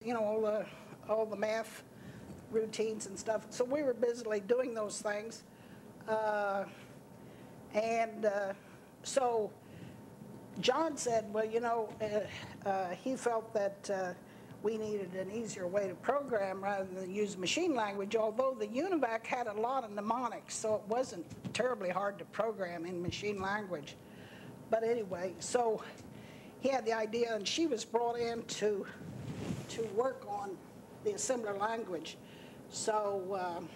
you know, all the math routines and stuff. So we were busily doing those things. So John said, well, you know, he felt that we needed an easier way to program rather than use machine language, although the UNIVAC had a lot of mnemonics, so it wasn't terribly hard to program in machine language. But anyway, so he had the idea, and she was brought in to work on the assembler language. So,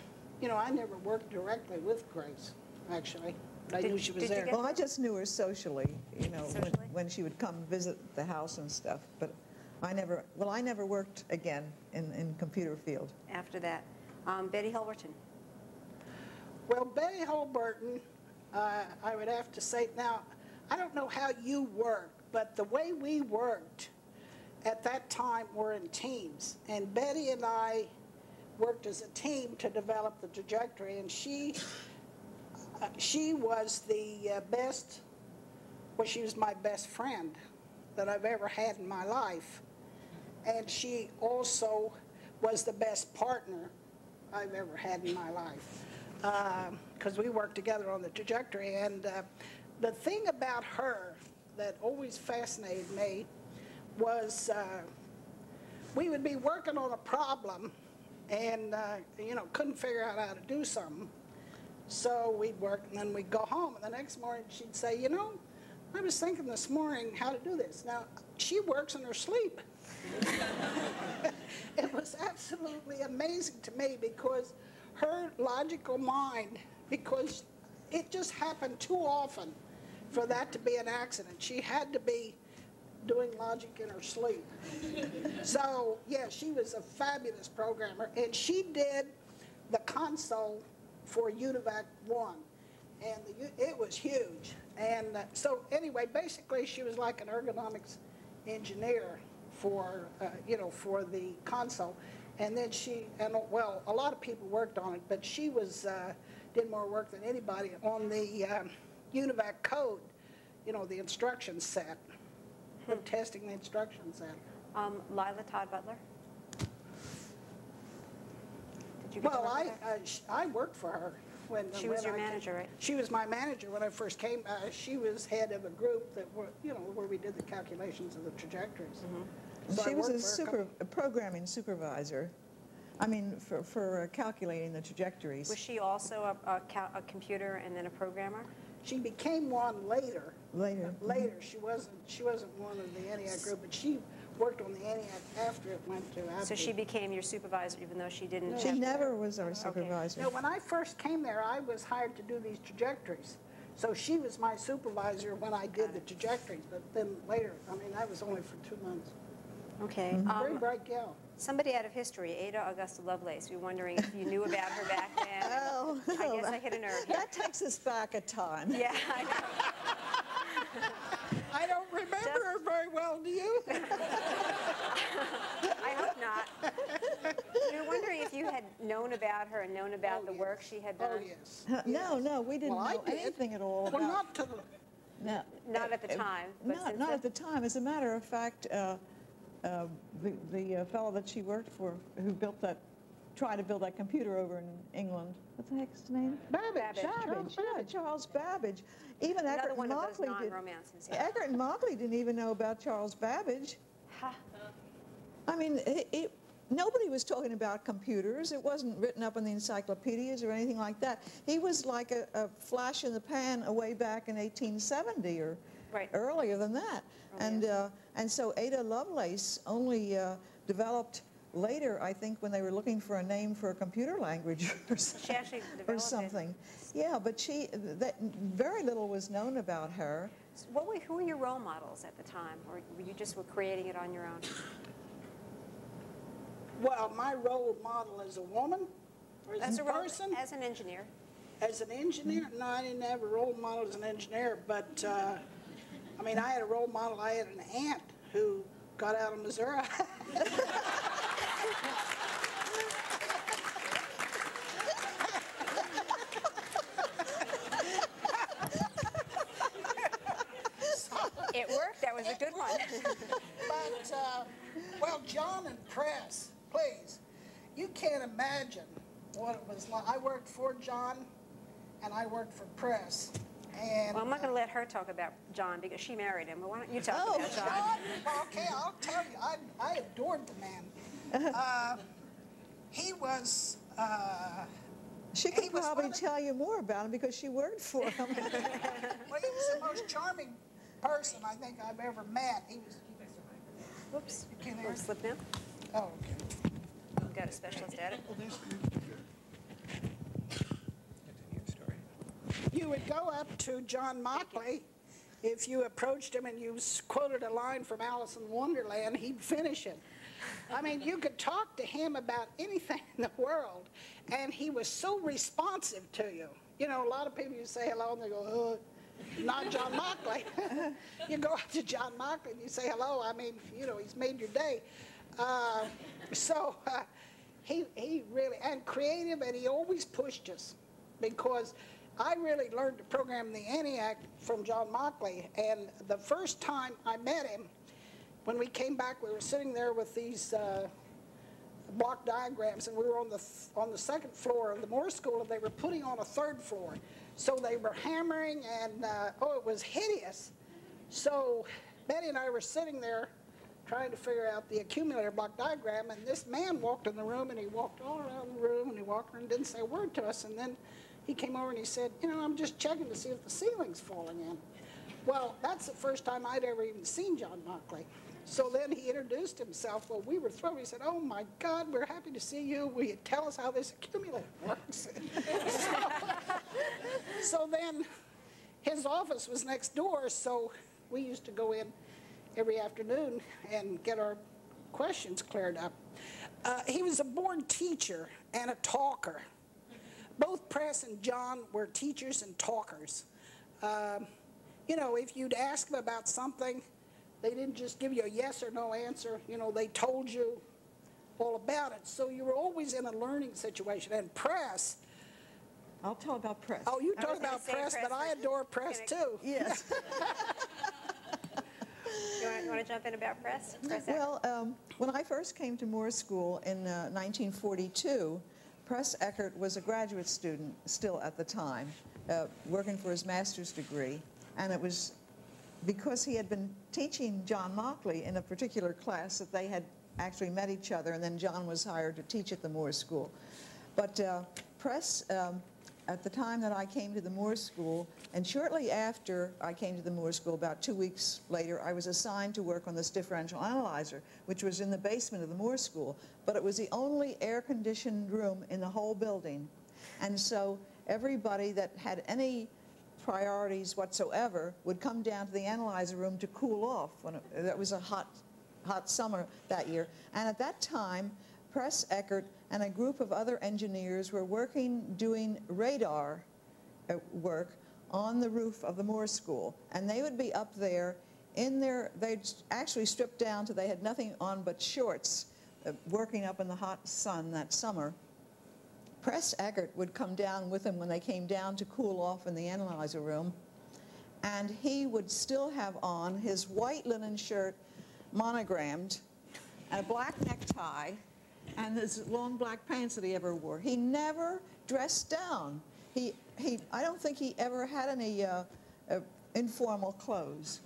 you know, I never worked directly with Grace, actually. I knew she was there. Well, I just knew her socially, you know, when she would come visit the house and stuff. But I never worked again in computer field. After that. Betty Holberton. Well, Betty Holberton, I would have to say, now, I don't know how you worked, but the way we worked at that time were in teams. And Betty and I worked as a team to develop the trajectory, and she was the best, well, she was my best friend that I've ever had in my life. And she also was the best partner I've ever had in my life, because we worked together on the trajectory. And the thing about her that always fascinated me was we would be working on a problem and, you know, couldn't figure out how to do something. So we'd work, and then we'd go home, and the next morning she'd say, you know, I was thinking this morning how to do this. Now, she works in her sleep. It was absolutely amazing to me, because her logical mind, because it just happened too often for that to be an accident. She had to be doing logic in her sleep. So, yeah, she was a fabulous programmer, and she did the console for UNIVAC 1, and it was huge. And so anyway, basically she was like an ergonomics engineer for, you know, for the console. And then well, a lot of people worked on it, but she was, did more work than anybody on the UNIVAC code, you know, the instruction set, testing the instruction set. Lila Todd Butler. Well, I worked for her. She was your manager, right? She was my manager when I first came. She was head of a group that were, you know, where we did the calculations of the trajectories. Mm-hmm. So she was a programming supervisor. I mean, for calculating the trajectories. Was she also a computer and then a programmer? She became one later. Later. Later, she wasn't one of the Eniac group, but she worked on the Eniac after it went to AbbVie. So she became your supervisor, even though she didn't. No. She never was our supervisor. No, when I first came there, I was hired to do these trajectories. So she was my supervisor when I did the trajectories, but then later, I mean, I was only for 2 months. Okay. Very bright gal. Somebody out of history, Ada Augusta Lovelace. We're wondering if you knew about her back then. Oh, I guess I hit a nerve. That takes us back a time. Yeah, I know. I don't remember her very well, do you? I hope not. We were wondering if you had known about her and known about the work she had done. Oh, yes. No, we didn't know anything at all. Well, not to the... No. Not at the time. But not at the time. As a matter of fact, the fellow that she worked for, who tried to build that computer over in England, what the heck's his name? Babbage. Charles Babbage. Even Eckert and Mauchly Eckert and Mauchly didn't even know about Charles Babbage. Huh. I mean, nobody was talking about computers. It wasn't written up in the encyclopedias or anything like that. He was like a flash in the pan way back in 1870 or earlier than that. And so Ada Lovelace only developed later, I think, when they were looking for a name for a computer language or something. Yeah, but very little was known about her. So who were your role models at the time, or you just were creating it on your own? Well, my role model as a woman, or as a person? As an engineer. As an engineer? No, I didn't have a role model as an engineer, but I mean, I had a role model. I had an aunt who got out of Missouri. It worked. That was a good one. But, well, John and Press, please. You can't imagine what it was like. I worked for John, and I worked for Press. And Well, I'm not going to let her talk about John because she married him. But why don't you talk about John? Okay, I'll tell you. I adored the man. He was... She could probably tell you more about him because she worked for him. Well, he was the most charming person I think I've ever met. He was... Whoops. You can't Want hear? to slip now? Oh, okay. Got a specialist at it. You would go up to John Mauchly. If you approached him and you quoted a line from Alice in Wonderland, he'd finish it. I mean, you could talk to him about anything in the world, and he was so responsive to you. You know, a lot of people, you say hello, and they go, not John Mauchly. You go up to John Mauchly and you say hello. I mean, you know, he's made your day. He really, and creative, and he always pushed us, because I really learned to program the Eniac from John Mauchly, and the first time I met him, when we came back, we were sitting there with these block diagrams, and we were on the second floor of the Moore School, and they were putting on a third floor. So they were hammering, and it was hideous. So Betty and I were sitting there trying to figure out the accumulator block diagram, and this man walked in the room, and he walked all around the room, and he walked around and didn't say a word to us, and then he came over and he said, you know, I'm just checking to see if the ceiling's falling in. Well, that's the first time I'd ever even seen John Mauchly. So then he introduced himself. Well, we were thrilled. He said, oh, my God, we're happy to see you. Will you tell us how this accumulator works? So then his office was next door, so we used to go in every afternoon and get our questions cleared up. He was a born teacher and a talker. Both Press and John were teachers and talkers. You know, if you'd ask them about something, they didn't just give you a yes or no answer. You know, they told you all about it. So you were always in a learning situation. And Press... I'll talk about Press. Oh, you talk about Press, but I adore Press, too. Yes. You want to jump in about Press? Well, when I first came to Moore School in 1942, Press Eckert was a graduate student still at the time, working for his master's degree, and it was because he had been teaching John Mauchly in a particular class that they had actually met each other, and then John was hired to teach at the Moore School. But Press, at the time that I came to the Moore School, and shortly after I came to the Moore School, about 2 weeks later, I was assigned to work on this differential analyzer, which was in the basement of the Moore School, but it was the only air-conditioned room in the whole building. And so everybody that had any priorities whatsoever would come down to the analyzer room to cool off. That was a hot summer that year. And at that time, Press Eckert and a group of other engineers were doing radar work on the roof of the Moore School. And they would be up there they'd actually stripped down till they had nothing on but shorts, working up in the hot sun that summer. Press Eckert would come down with them when they came down to cool off in the analyzer room, and he would still have on his white linen shirt, monogrammed, and a black necktie, and his long black pants that he ever wore. He never dressed down. I don't think he ever had any informal clothes.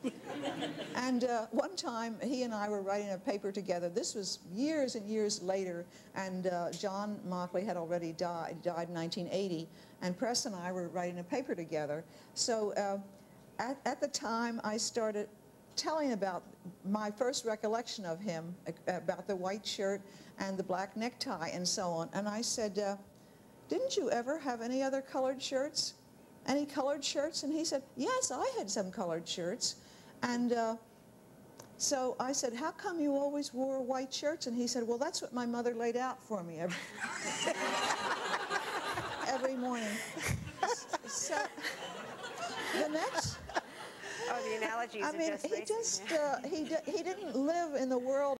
And one time, he and I were writing a paper together. This was years and years later, and John Mauchly had already died. He died in 1980, and Press and I were writing a paper together. So at the time, I started telling about my first recollection of him, about the white shirt and the black necktie and so on. And I said, didn't you ever have any other colored shirts? Any colored shirts? And he said, yes, I had some colored shirts. And so I said, how come you always wore white shirts? And he said, well, that's what my mother laid out for me every morning. So the next... Oh, the analogies I mean, are just he didn't live in the world